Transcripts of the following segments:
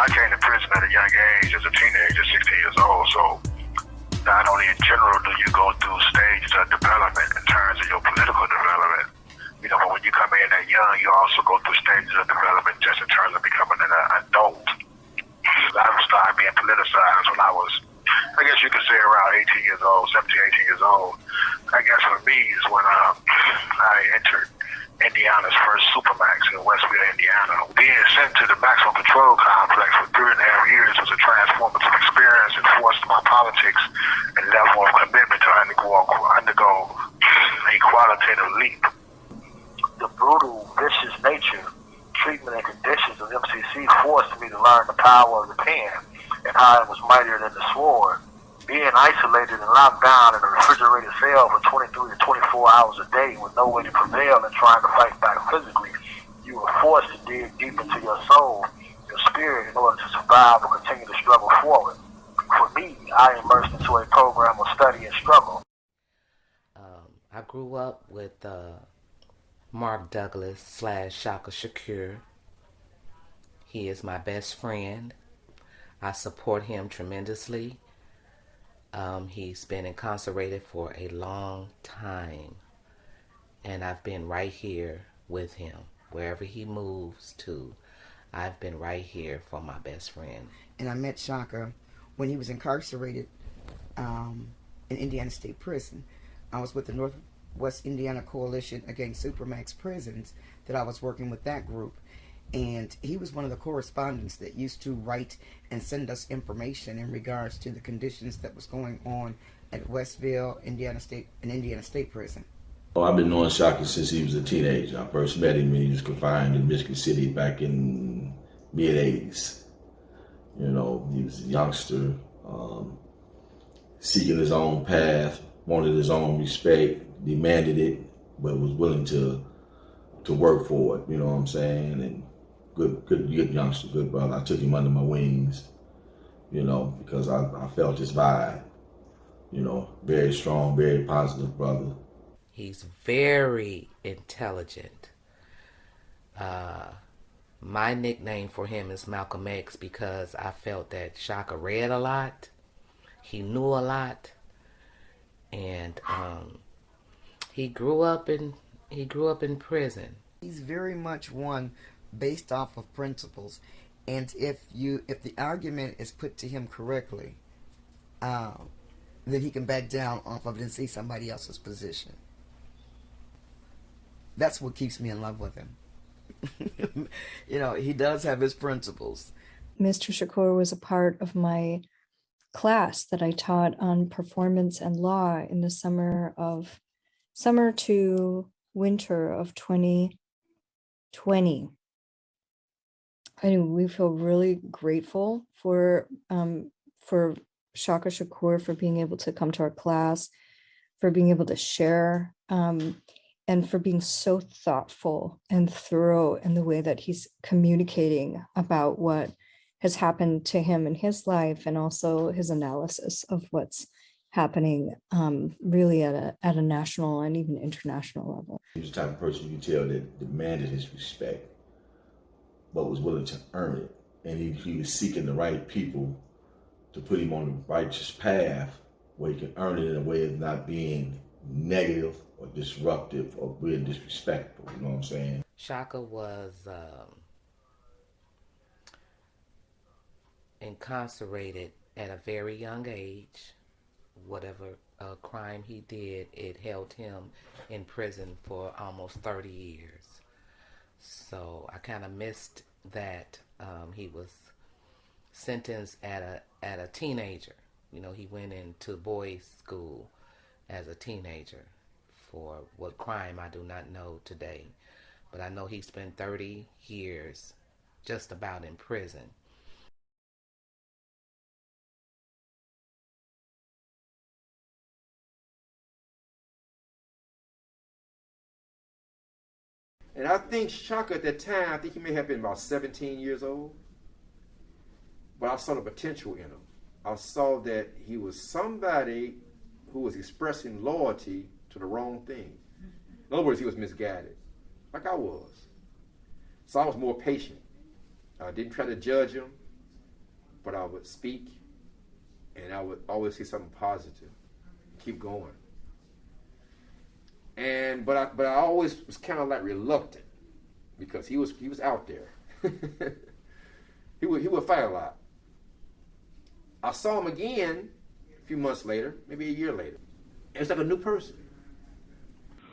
I came to prison at a young age as a teenager, 16 years old. So not only in general do you go through stages of development in terms of your political development, but when you come in that young, you also go through stages of development just in terms of becoming an adult. I started being politicized when I was, I guess you could say around 18 years old, 17, 18 years old. I guess for me is when I entered Indiana's first Supermax in Westville, Indiana. Being sent to the maximum control complex for 3.5 years was a transformative experience and forced my politics and level of commitment to undergo a qualitative leap. The brutal, vicious nature, treatment, and conditions of MCC forced me to learn the power of the pen and how it was mightier than the sword. Being isolated and locked down in a refrigerated cell for 23 to 24 hours a day with no way to prevail and trying to fight back physically, you were forced to dig deep into your soul, your spirit, in order to survive or continue to struggle forward. For me, I immersed into a program of study and struggle. I grew up with Mark Douglas / SHAKA SHAKUR. He is my best friend. I support him tremendously. He's been incarcerated for a long time, and I've been right here with him. Wherever he moves to, I've been right here for my best friend. And I met Shaka when he was incarcerated in Indiana State Prison. I was with the Northwest Indiana Coalition Against Supermax Prisons that I was working with that group. And he was one of the correspondents that used to write and send us information in regards to the conditions that was going on at Westville, Indiana State Prison. Oh, I've been knowing Shaka since he was a teenager. I first met him when he was confined in Michigan City back in mid-'80s. He was a youngster, seeking his own path, wanted his own respect, demanded it, but was willing to work for it, you know what I'm saying? And good youngster, good brother. I took him under my wings, because I felt his vibe, very strong, very positive brother. He's very intelligent. My nickname for him is Malcolm X because I felt that Shaka read a lot, he knew a lot, and he grew up in prison. He's very much one based off of principles, and if the argument is put to him correctly, then he can back down off of it and see somebody else's position. That's what keeps me in love with him. He does have his principles. Mr. Shakur was a part of my class that I taught on performance and law in the summer to winter of 2020. And we feel really grateful for Shaka Shakur for being able to come to our class, for being able to share, and for being so thoughtful and thorough in the way that he's communicating about what has happened to him in his life, and also his analysis of what's happening really at a national and even international level. He was the type of person you could tell that demanded his respect, but was willing to earn it. And he was seeking the right people to put him on the righteous path where he can earn it in a way of not being negative or disruptive or being disrespectful, you know what I'm saying? Shaka was incarcerated at a very young age. Whatever crime he did, it held him in prison for almost 30 years. So I kind of missed that. He was sentenced at a teenager. He went into boys' school as a teenager. For what crime, I do not know today. But I know he spent 30 years just about in prison. And I think Shaka at that time, I think he may have been about 17 years old. But I saw the potential in him. I saw that he was somebody who was expressing loyalty to the wrong thing. In other words, he was misguided, like I was. So I was more patient. I didn't try to judge him. but I would speak, and I would always say something positive, keep going. And but I always was kind of like reluctant because he was out there. he would fight a lot. I saw him again a few months later, maybe a year later. It's like a new person.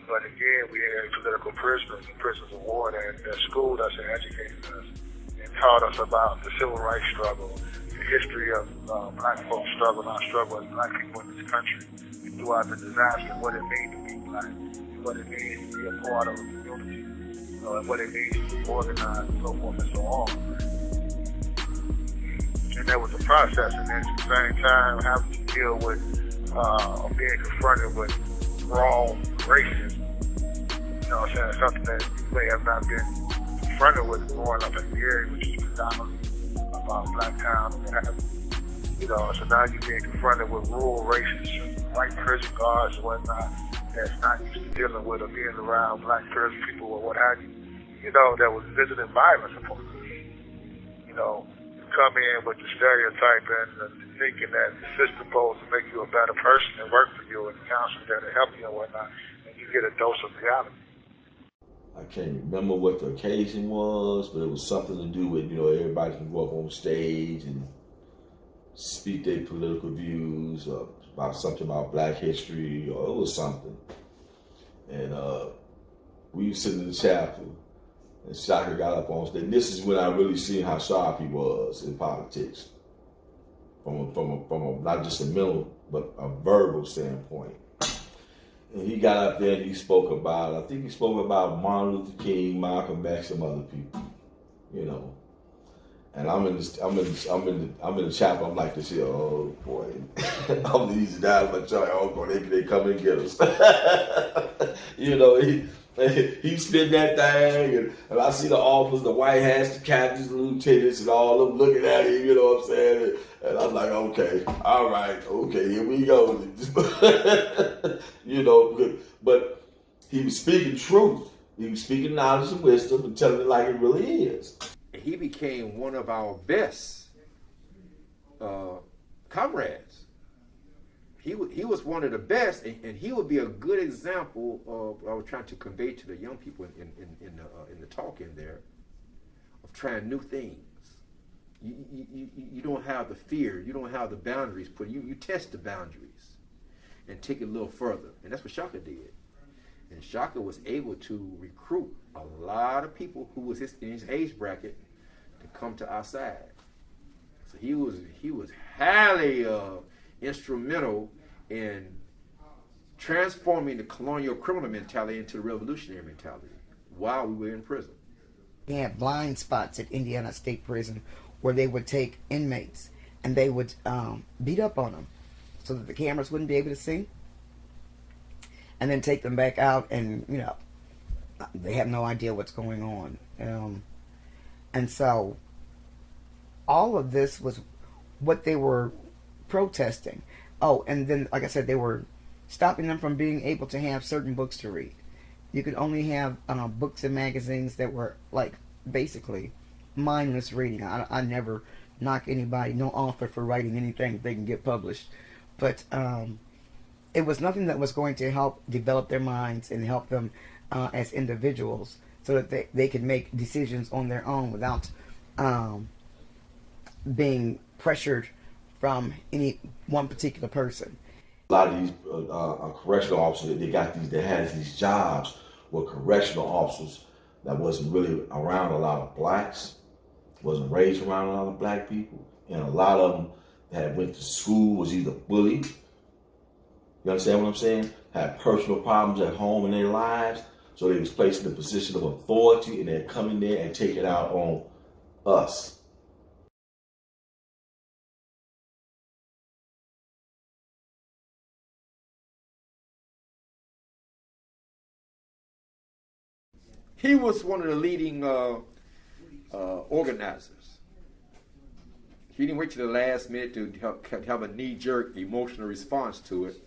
But again, we had political prisoners and prisoners of war that schooled us and educated us and taught us about the civil rights struggle, the history of black folks' struggle, our struggle as black people in this country, and throughout the disaster, what it means to be black, and what it means to be a part of a community, and what it means to be organized and so forth and so on. And that was the process, and then at the same time having to deal with being confronted with raw racism. You know what I'm saying? Something that you may have not been confronted with growing up in the area, which is predominantly about black town and what have you. You know, so now you're being confronted with rural racists, white prison guards and whatnot, that's not used to dealing with or being around black prison people or what have you. You know, that was visiting violence upon us. You know, come in with the stereotyping and thinking that the system supposed to make you a better person and work for you and counsel there to help you and whatnot, and you get a dose of reality. I can't remember what the occasion was, but it was something to do with, everybody can go up on stage and speak their political views or about something about black history, or it was something. And we were sitting in the chapel, and Shaka got up on stage. And this is when I really seen how sharp he was in politics, from a not just a mental but a verbal standpoint. And he got up there and he spoke about, I think he spoke about Martin Luther King, Malcolm X, and other people, And I'm in the chapel. I'm like this here. Oh boy, I'm easy down my child. Oh boy, they come and get us. He spit that thing, and I see the officers, the white hats, the captains, the lieutenants, and all of them looking at him. You know what I'm saying? And I'm like, okay, all right, okay, here we go. But he was speaking truth. He was speaking knowledge and wisdom and telling it like it really is. He became one of our best comrades. He was one of the best, and he would be a good example of what I was trying to convey to the young people in the talk in there, of trying new things. You don't have the fear, you don't have the boundaries, but you test the boundaries and take it a little further, and that's what Shaka did. And Shaka was able to recruit a lot of people who was in his age bracket to come to our side. So he was highly instrumental in transforming the colonial criminal mentality into the revolutionary mentality while we were in prison. They had blind spots at Indiana State Prison where they would take inmates and they would beat up on them so that the cameras wouldn't be able to see, and then take them back out, and they have no idea what's going on. And so all of this was what they were protesting. Oh, and then, like I said, they were stopping them from being able to have certain books to read. You could only have books and magazines that were, like, basically mindless reading. I never knock anybody, no author, for writing anything they can get published. But it was nothing that was going to help develop their minds and help them as individuals so that they could make decisions on their own without being pressured from any one particular person. A lot of these correctional officers, they had these jobs were correctional officers that wasn't really around a lot of blacks, wasn't raised around a lot of black people, and a lot of them that went to school was either bullied. You understand what I'm saying? Had personal problems at home in their lives, so they was placed in a position of authority, and they'd come in there and take it out on us. He was one of the leading organizers. He didn't wait to the last minute to have a knee-jerk emotional response to it.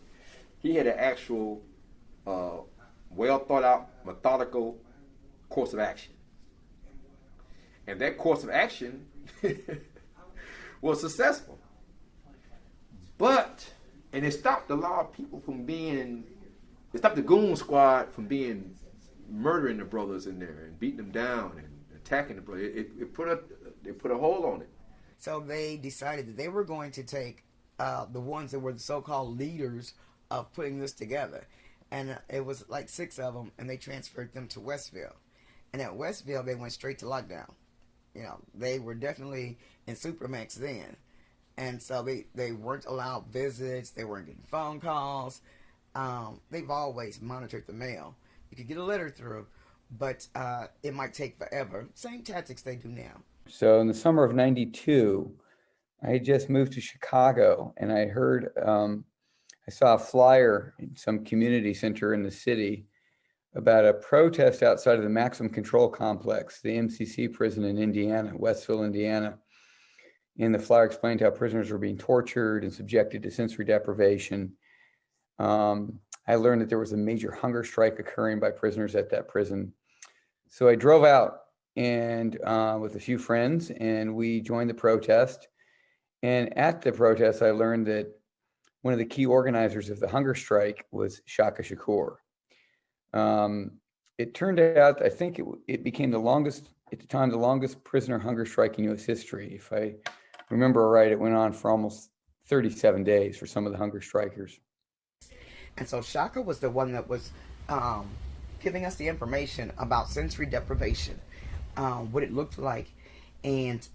He had an actual, well-thought-out, methodical course of action. And that course of action was successful. But, and it stopped a lot of people from being, it stopped the goon squad from being, murdering the brothers in there and beating them down and attacking the brothers. It put a hold on it. So they decided that they were going to take the ones that were the so-called leaders of putting this together. And it was like 6 of them, and they transferred them to Westville. And at Westville, they went straight to lockdown. You know, they were definitely in Supermax then. And so they weren't allowed visits. They weren't getting phone calls. They've always monitored the mail. You could get a letter through, but it might take forever. Same tactics they do now. So in the summer of '92, I had just moved to Chicago, and I heard, I saw a flyer in some community center in the city about a protest outside of the Maximum Control Complex, the MCC prison in Indiana, Westville, Indiana. And the flyer explained how prisoners were being tortured and subjected to sensory deprivation. I learned that there was a major hunger strike occurring by prisoners at that prison. So I drove out and with a few friends, and we joined the protest. And at the protest, I learned that one of the key organizers of the hunger strike was SHAKA SHAKUR. It turned out, I think it became the longest, at the time, the longest prisoner hunger strike in U.S. history. If I remember right, it went on for almost 37 days for some of the hunger strikers. And so Shaka was the one that was giving us the information about sensory deprivation, what it looked like, and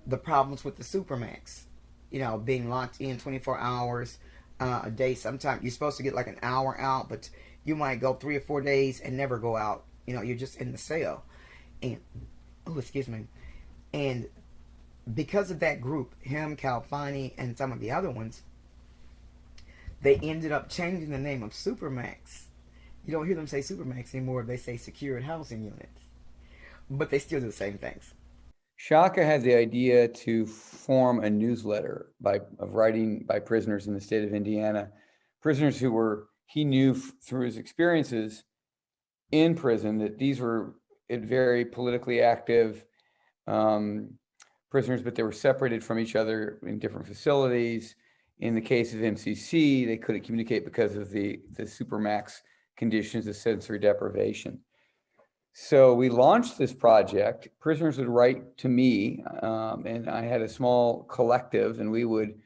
the problems with the Supermax. You know, being locked in 24 hours a day. Sometimes you're supposed to get like an hour out, but you might go 3 or 4 days and never go out. You know, you're just in the cell. And, oh, excuse me. And because of that group, him, Calfani, and some of the other ones, they ended up changing the name of Supermax. You don't hear them say Supermax anymore. They say secured housing units. But they still do the same things. Shaka had the idea to form a newsletter of writing by prisoners in the state of Indiana, prisoners who were, he knew through his experiences in prison that these were very politically active prisoners, but they were separated from each other in different facilities. In the case of MCC, they couldn't communicate because of the Supermax conditions of sensory deprivation. So we launched this project. Prisoners would write to me, and I had a small collective, and we would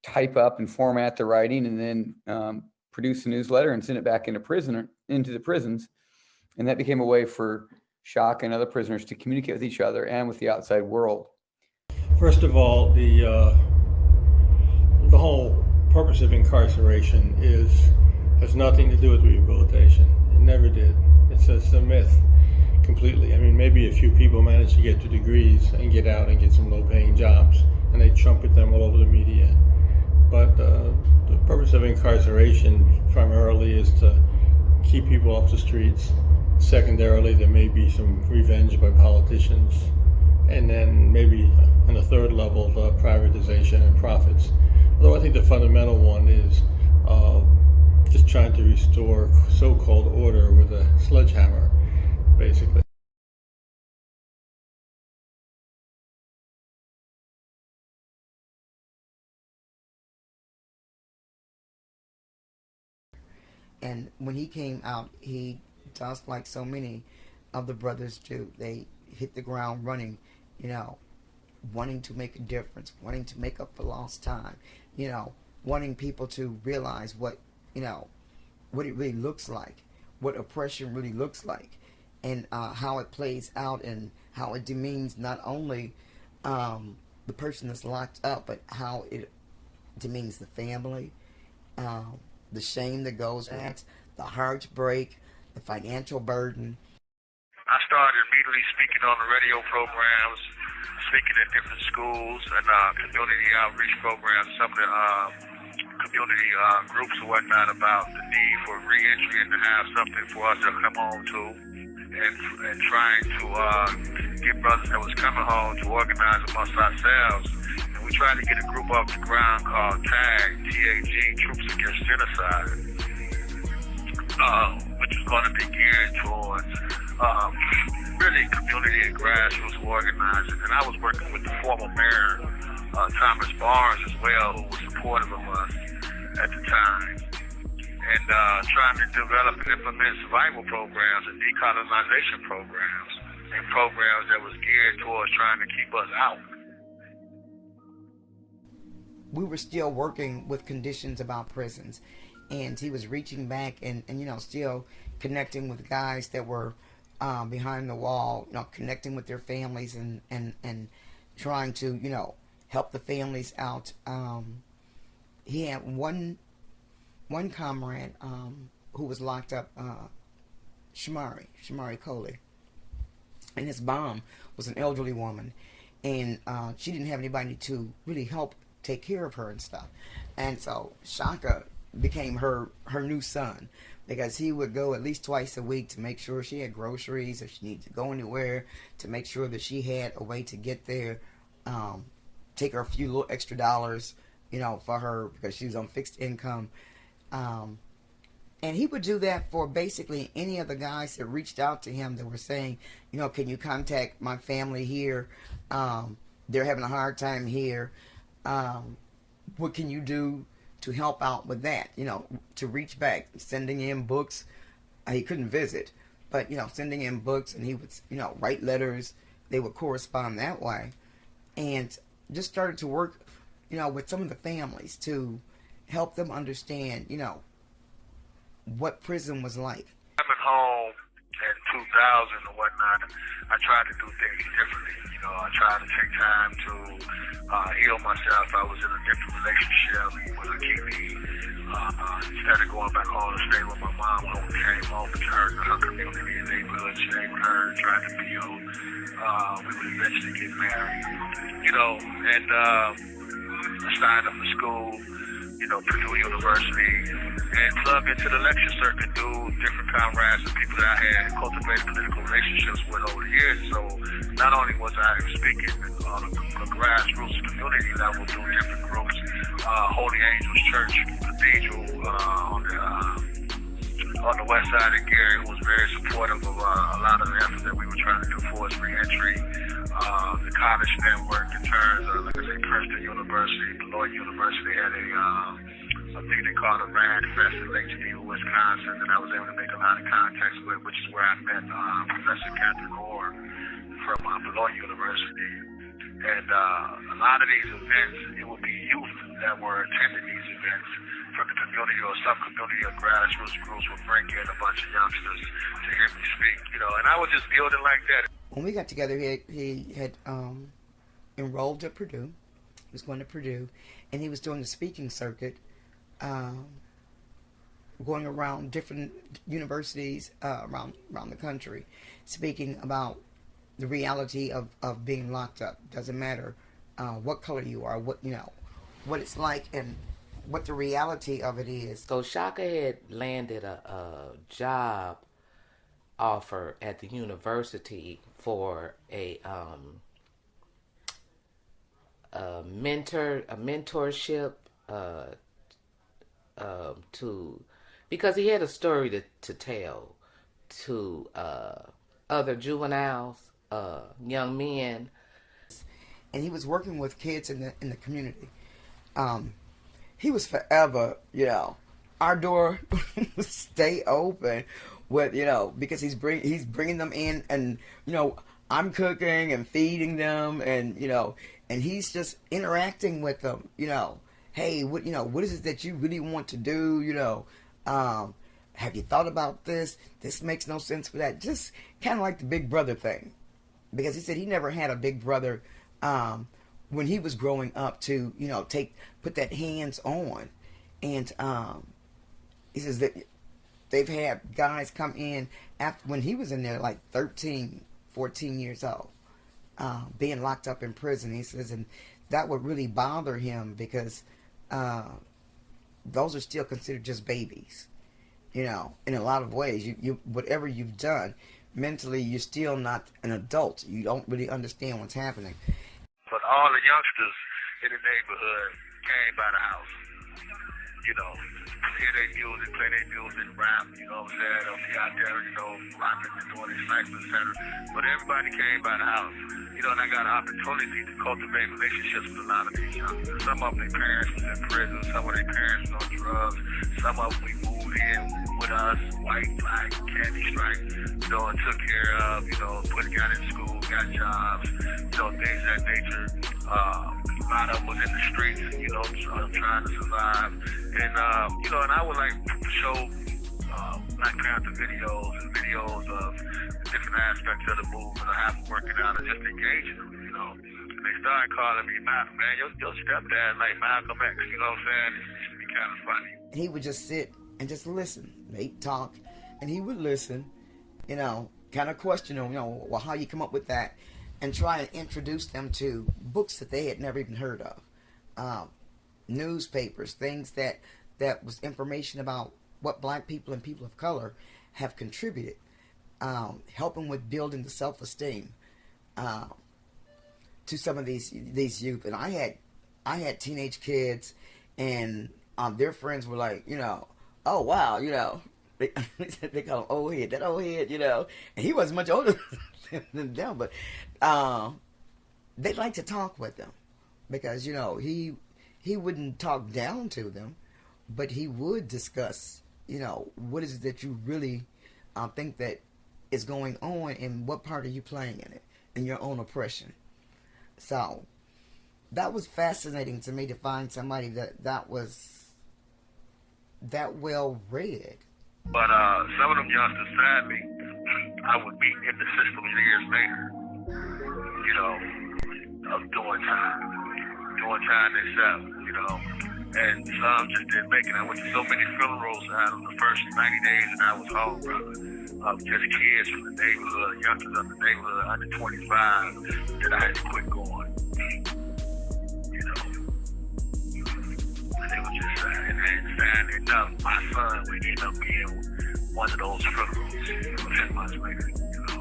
type up and format the writing, and then produce a newsletter and send it back into the prisons. And that became a way for Shaka and other prisoners to communicate with each other and with the outside world. First of all, the whole purpose of incarceration has nothing to do with rehabilitation. It never did. It's a myth completely. I mean, maybe a few people manage to get to degrees and get out and get some low-paying jobs, and they trumpet them all over the media. But the purpose of incarceration primarily is to keep people off the streets. Secondarily, there may be some revenge by politicians. And then maybe on the third level, the privatization and profits. Although I think the fundamental one is just trying to restore so-called order with a sledgehammer, basically. And when he came out, he does like so many of the brothers do. They hit the ground running, you know, wanting to make a difference, wanting to make up for lost time, you know, wanting people to realize what, you know, what it really looks like, what oppression really looks like, and how it plays out, and how it demeans not only the person that's locked up, but how it demeans the family, the shame that goes with it, the heartbreak, the financial burden. I started immediately speaking on the radio programs, speaking at different schools and community outreach programs, some of the community groups and whatnot, about the need for reentry and to have something for us to come home to, and trying to get brothers that was coming home to organize amongst ourselves. And we tried to get a group off the ground called TAG, T-A-G, Troops Against Genocide, which is going to be geared towards really community and grassroots organizing. And I was working with the former mayor Thomas Barnes as well, who was supportive of us at the time, and trying to develop and implement survival programs and decolonization programs and programs that was geared towards trying to keep us out. We were still working with conditions about prisons, and he was reaching back and still connecting with guys that were behind the wall, connecting with their families and trying to help the families out. He had one comrade who was locked up, Shamari Coley, and his mom was an elderly woman, and she didn't have anybody to really help take care of her and stuff. And so Shaka became her new son, because he would go at least twice a week to make sure she had groceries, if she needed to go anywhere, to make sure that she had a way to get there, take her a few little extra dollars, for her, because she was on fixed income. And he would do that for basically any of the guys that reached out to him that were saying, can you contact my family here? They're having a hard time here. What can you do to help out with that? To reach back, sending in books. He couldn't visit, but sending in books, and he would write letters. They would correspond that way, and just started to work with some of the families to help them understand what prison was like. Coming home in 2000 or whatnot, I tried to do things differently. I tried to take time to heal myself. I was in a different relationship with a Kiki. Instead of going back home to stay with my mom, I came home to her community and neighborhood, stayed with her, tried to build. We would eventually get married, and I signed up for school, Purdue University, and plug into the lecture circuit through different comrades and people that I had cultivated political relationships with over the years. So not only was I speaking on a grassroots community level through different groups, Holy Angels Church Cathedral on the west side of Gary, who was very supportive of a lot of the efforts that we were trying to do for us reentry. The college network in terms of, like I say, Princeton University, Beloit University had a thing they called a Rad Fest in Lake Geneva, Wisconsin, that I was able to make a lot of contacts with, which is where I met Professor Catherine Orr from Beloit University. And a lot of these events, it would be youth that were attending these events from the community, or some community or grassroots groups would bring in a bunch of youngsters to hear me speak, and I was just building like that. When we got together, he had enrolled at Purdue. He was going to Purdue, and he was doing the speaking circuit, going around different universities around the country, speaking about the reality of being locked up. Doesn't matter what color you are, what it's like, and what the reality of it is. So Shaka had landed a job offer at the university for a mentorship because he had a story to tell to other juveniles, young men, and he was working with kids in the community. He was forever, our door would stay open with, because he's bringing them in, and I'm cooking and feeding them, and and he's just interacting with them, hey, what is it that you really want to do, have you thought about this? This makes no sense for that. Just kind of like the big brother thing, because he said he never had a big brother when he was growing up to put that hands on, and he says that they've had guys come in after when he was in there like 13, 14 years old, being locked up in prison. He says, and that would really bother him because those are still considered just babies, in a lot of ways. You whatever you've done mentally, you're still not an adult. You don't really understand what's happening. But all the youngsters in the neighborhood came by the house, hear their music, play their music, rap, you know what I'm saying? They'll be out there, you know, rocking and doing their cycles, etc. But everybody came by the house. You know, and I got an opportunity to cultivate relationships with a lot of these youngsters. Some of them, their parents was in prison. Some of their parents was on drugs. Some of them we moved in with us, white, black, candy stripe, you know, and took care of, you know, got in school, got jobs, you know, things of that nature. A lot of them was in the streets, you know, trying to survive. And, you know, and I would like to show Black Panther videos and videos of different aspects of the movement or how I'm working out and just engaging them, you know. And they started calling me Malcolm, man, your stepdad like Malcolm X, you know what I'm saying? It used to be kind of funny. He would just sit and just listen. They'd talk, and he would listen, you know, kind of question them, you know, well, how you come up with that, and try and introduce them to books that they had never even heard of, newspapers, things that was information about what black people and people of color have contributed, helping with building the self-esteem to some of these youth. And I had teenage kids, and their friends were like, you know, oh wow, you know, they call him old head, that old head, you know, and he wasn't much older than them, but they like to talk with them because, you know, he wouldn't talk down to them, but he would discuss, you know, what is it that you really think that is going on, and what part are you playing in it, in your own oppression. So that was fascinating to me, to find somebody that was that well read. But some of them youngsters, sadly, I would meet in the system years later, you know, of doing time themselves, you know, and some just didn't make it. I went to so many funerals out of the first 90 days that I was home, brother, of just kids from the neighborhood, youngsters of the neighborhood, under 25, that I had to quit going, you know. It was just sad, and sad enough, my son would end up being one of those funerals, you know, 10 months later, you know.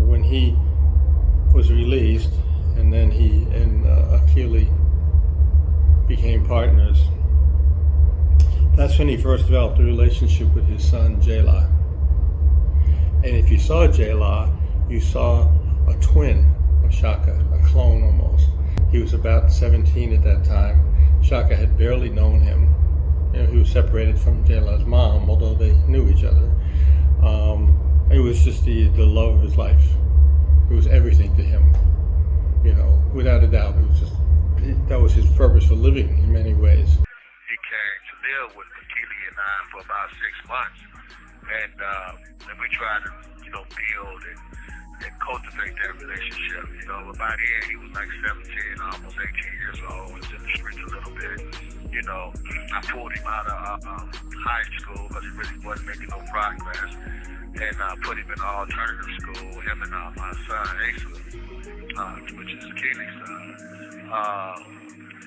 When he was released, and then he and Akili became partners, that's when he first developed a relationship with his son, Jayla. And if you saw Jayla, you saw a twin of Shaka, a clone almost. He was about 17 at that time. Shaka had barely known him. You know, he was separated from Jayla's mom, although they knew each other. It was just the love of his life. It was everything to him, you know, without a doubt. It was just, that was his purpose for living in many ways. He came to live with Akili and I for about 6 months, and we tried to, you know, build and cultivate that relationship. You know, by then he was like 17, almost 18 years old. Was in the streets a little bit. You know, I pulled him out of high school because he really wasn't making no progress, and put him in an alternative school. Him and my son Asa, which is Akili's son,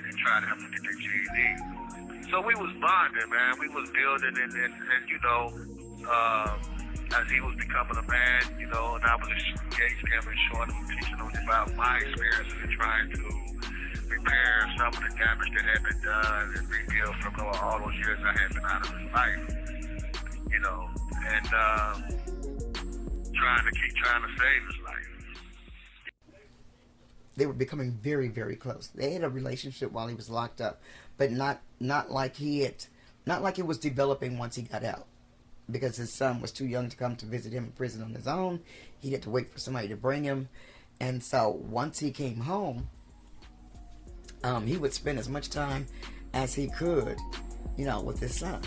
and tried to help him get their GED. So we was bonding, man. We was building, and you know, as he was becoming a man, you know, and I was engaging him and showing him, teaching him about my experiences and trying to repair some of the damage that had been done and rebuild from all those years I had been out of his life, you know, and trying to save his life. They were becoming very, very close. They had a relationship while he was locked up, but not like it was developing once he got out, because his son was too young to come to visit him in prison on his own. He had to wait for somebody to bring him, and so once he came home, he would spend as much time as he could, you know, with his son,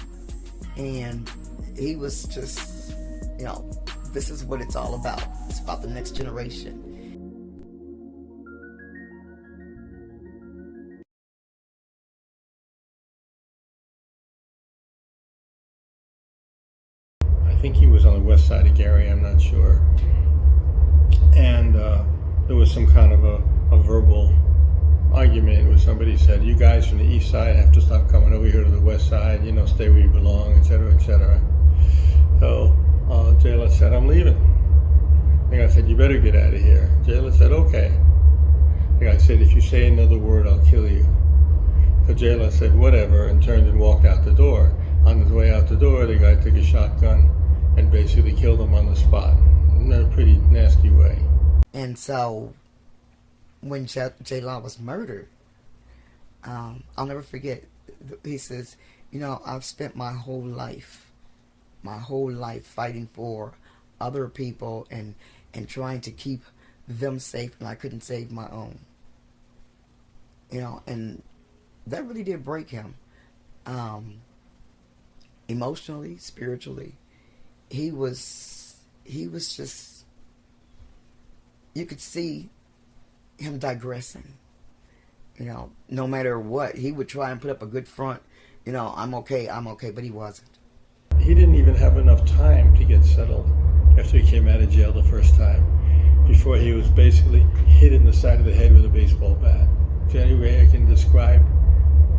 and he was just, you know, this is what it's all about. It's about the next generation. I think he was on the west side of Gary, I'm not sure. And there was some kind of a verbal argument where somebody said, you guys from the east side have to stop coming over here to the west side, you know, stay where you belong, etc., etc. So jailer said, I'm leaving. The guy said, you better get out of here. Jailer said, okay. The guy said, if you say another word, I'll kill you. The jailer said, whatever, and turned and walked out the door. On his way out the door, the guy took a shotgun and basically killed him on the spot in a pretty nasty way. And so when J-Law was murdered, I'll never forget, he says, you know, I've spent my whole life fighting for other people and trying to keep them safe, and I couldn't save my own. You know, and that really did break him. Emotionally, spiritually, he was just, you could see him digressing. You know, no matter what, he would try and put up a good front. You know, I'm okay, but he wasn't. He didn't even have enough time to get settled after he came out of jail the first time, before he was basically hit in the side of the head with a baseball bat. Is there any way I can describe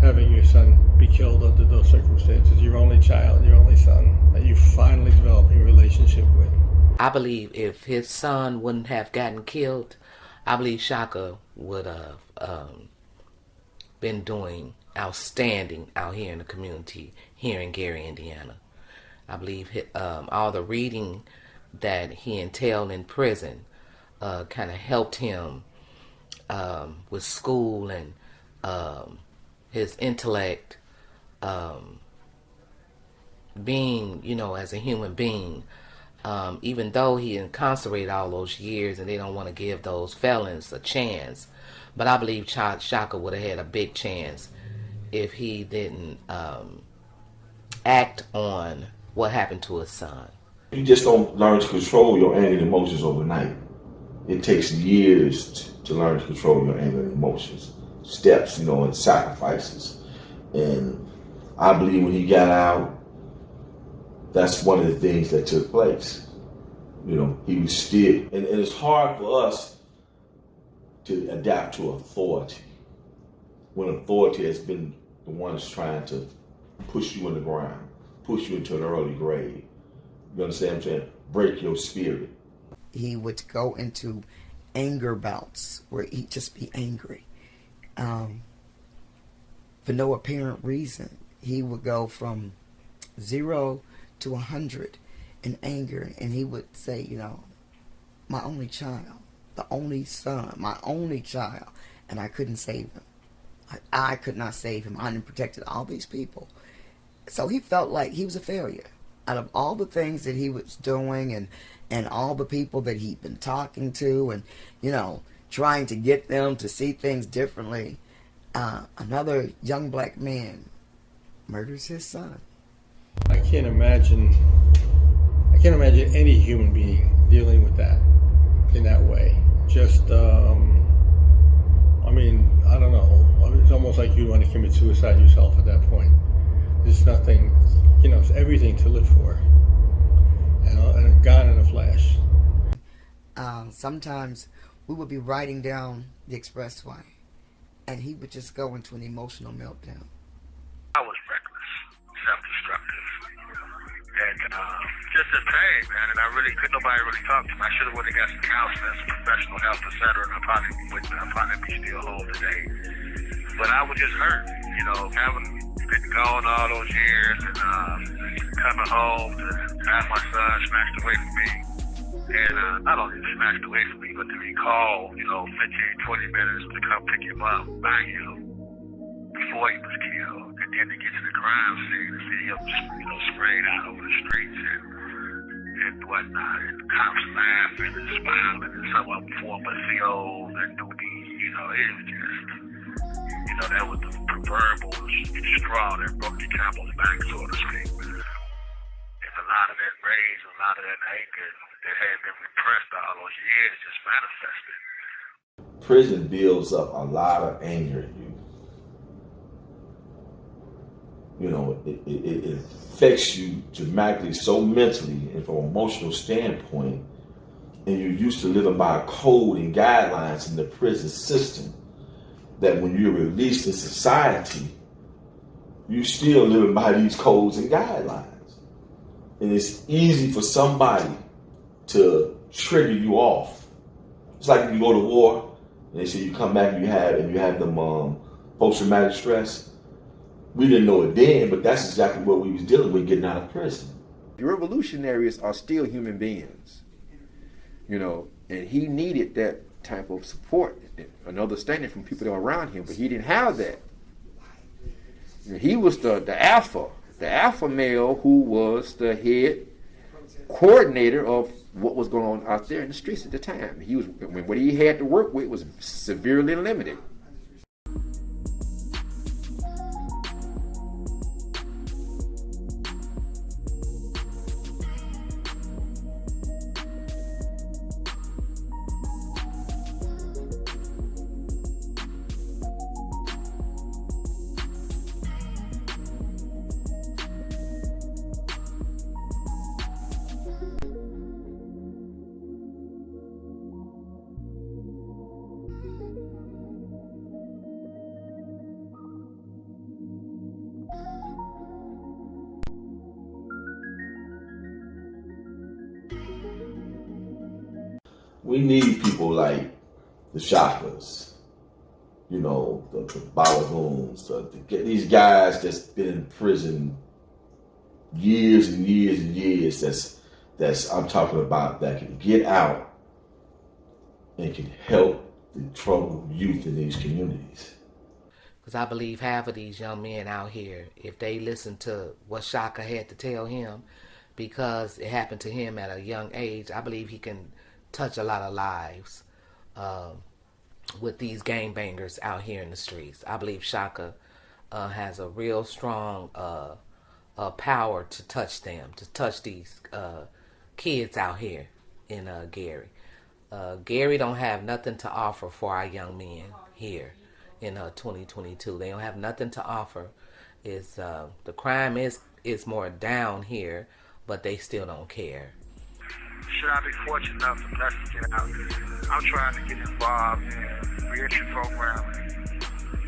having your son be killed under those circumstances, your only child, your only son, that you finally developing a relationship with? I believe if his son wouldn't have gotten killed, I believe Shaka would have been doing outstanding out here in the community here in Gary, Indiana. I believe all the reading that he entailed in prison kind of helped him with school and his intellect, being, you know, as a human being. Even though he incarcerated all those years and they don't want to give those felons a chance, but I believe Shaka would have had a big chance if he didn't act on what happened to his son. You just don't learn to control your anger and emotions overnight. It takes years to learn to control your anger and emotions. Steps, you know, and sacrifices. And I believe when he got out, that's one of the things that took place. You know, he was still, and it's hard for us to adapt to authority when authority has been the ones trying to push you in the ground, push you into an early grave. You understand what I'm saying? Break your spirit. He would go into anger bouts where he'd just be angry. For no apparent reason, he would go from 0 to 100 in anger, and he would say, you know, my only child, the only son, my only child, and I couldn't save him. I could not save him. I didn't protected all these people. So he felt like he was a failure. Out of all the things that he was doing and all the people that he'd been talking to and, you know, trying to get them to see things differently, another young black man murders his son. I can't imagine any human being dealing with that in that way. Just, I mean, I don't know. It's almost like you want to commit suicide yourself at that point. There's nothing, you know, it's everything to live for. And gone in a flash. Sometimes we would be riding down the expressway, and he would just go into an emotional meltdown. I was reckless, self-destructive, and just in pain, man. And couldn't nobody really talk to me. I should have went and got some counseling, some professional help, etc. And I'd probably be still home today. But I was just hurt, you know, having been gone all those years and coming home to have my son snatched away from me. And not only snatched away from me, but to be called, you know, 15, 20 minutes to come pick him up by him before he was killed. And then to get to the crime scene and see him, you know, sprayed out over the streets and whatnot. And the cops laughing and smiling, and some of them former COs and newbies, you know, it was just, you know, that was the proverbial straw that broke the camel's back, so to speak. And a lot of that rage, a lot of that anger that had been repressed all those years just manifested. Prison builds up a lot of anger in you. You know, it affects you dramatically, so mentally and from an emotional standpoint, and you're used to living by a code and guidelines in the prison system, that when you're released in society, you're still living by these codes and guidelines. And it's easy for somebody to trigger you off. It's like when you go to war and they say you come back and you have them post-traumatic stress. We didn't know it then, but that's exactly what we was dealing with getting out of prison. The revolutionaries are still human beings, you know, and he needed that type of support and understanding from people that were around him, but he didn't have that. He was the alpha male who was the head coordinator of what was going on out there in the streets at the time. He was, what he had to work with was severely limited. We need people like the SHAKAs, you know, the Balagoons, to get these guys that's been in prison years and years and years. That's I'm talking about, that can get out and can help the troubled youth in these communities. Because I believe half of these young men out here, if they listen to what Shaka had to tell him, because it happened to him at a young age, I believe he can touch a lot of lives with these gangbangers out here in the streets. I believe Shaka has a real strong power to touch them, to touch these kids out here in Gary. Gary don't have nothing to offer for our young men here in 2022. They don't have nothing to offer. Is the crime is more down here, but they still don't care. Should I be fortunate enough to bless to get out, I'm trying to get involved in reentry programming,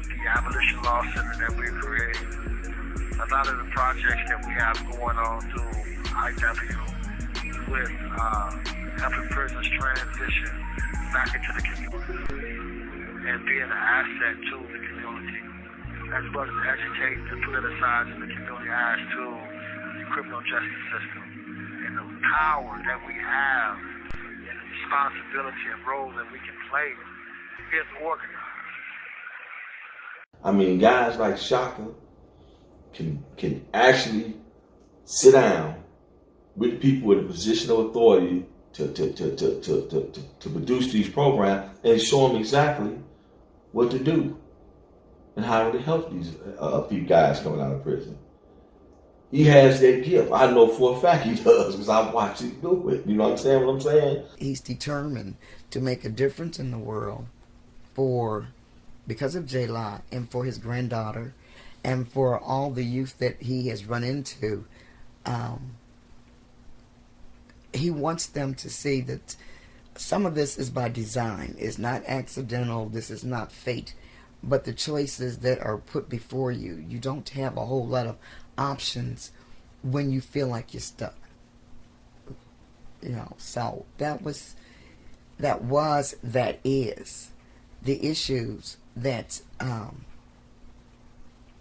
the abolition law center that we created, a lot of the projects that we have going on through IW with helping prisoners transition back into the community and being an asset to the community, as well as educating and politicizing the community as to the criminal justice system. And the power that we have and the responsibility and role that we can play is organized. I mean, guys like Shaka can actually sit down with people in a position of authority to produce these programs and show them exactly what to do and how to help these guys coming out of prison. He has that gift. I know for a fact he does, because I watched him do it. You know what I'm saying? He's determined to make a difference in the world because of J-Law and for his granddaughter and for all the youth that he has run into. He wants them to see that some of this is by design. It's not accidental. This is not fate. But the choices that are put before you, you don't have a whole lot of options when you feel like you're stuck. You know, so that is the issues that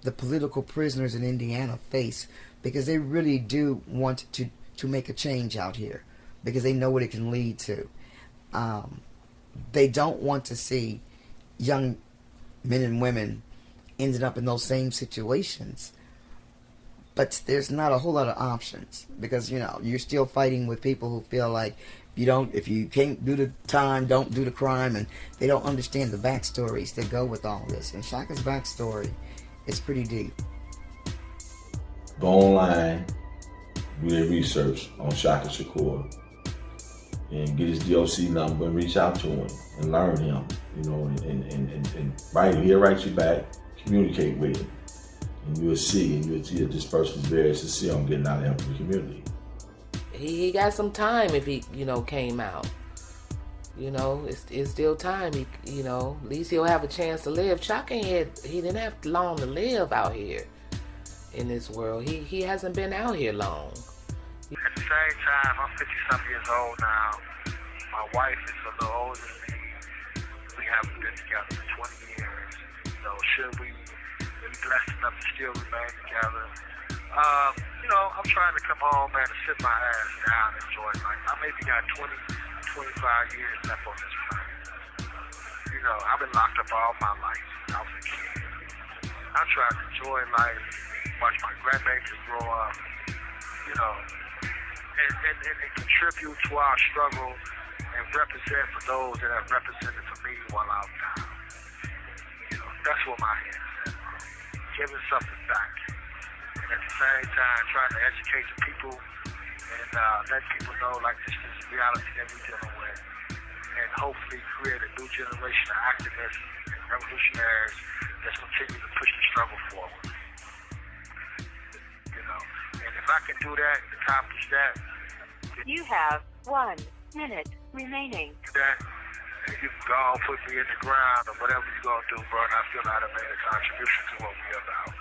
the political prisoners in Indiana face, because they really do want to make a change out here, because they know what it can lead to. They don't want to see young men and women ended up in those same situations. But there's not a whole lot of options, because, you know, you're still fighting with people who feel like if you can't do the time, don't do the crime, and they don't understand the backstories that go with all this. And Shaka's backstory is pretty deep. Go online, do their research on Shaka Shakur, and get his DOC number and reach out to him and learn him, you know, and he'll write you back, communicate with him. And you'll see that this person is very sincere on getting out and helping the community. He got some time if he, came out. It's still time. At least he'll have a chance to live. Shaka he didn't have long to live out here in this world. He hasn't been out here long. At the same time, I'm 50-something years old now. My wife is a little older than me. We haven't been together for 20 years. So should we be blessed enough to still remain together? I'm trying to come home, man, and sit my ass down and enjoy life. I maybe got 20, 25 years left on this planet. I've been locked up all my life since I was a kid. I'm trying to enjoy life, watch my grandbabies grow up, and contribute to our struggle and represent for those that have represented for me while I'm down. That's what my head is at. Giving something back. And at the same time, trying to educate the people and let people know, like, this is reality that we're dealing with. And hopefully create a new generation of activists and revolutionaries that's continue to push the struggle forward. And if I can do that, accomplish that. You have 1 minute remaining. That, and you can go and put me in the ground or whatever you're going to do, bro, and I feel like I made a contribution to what we're about.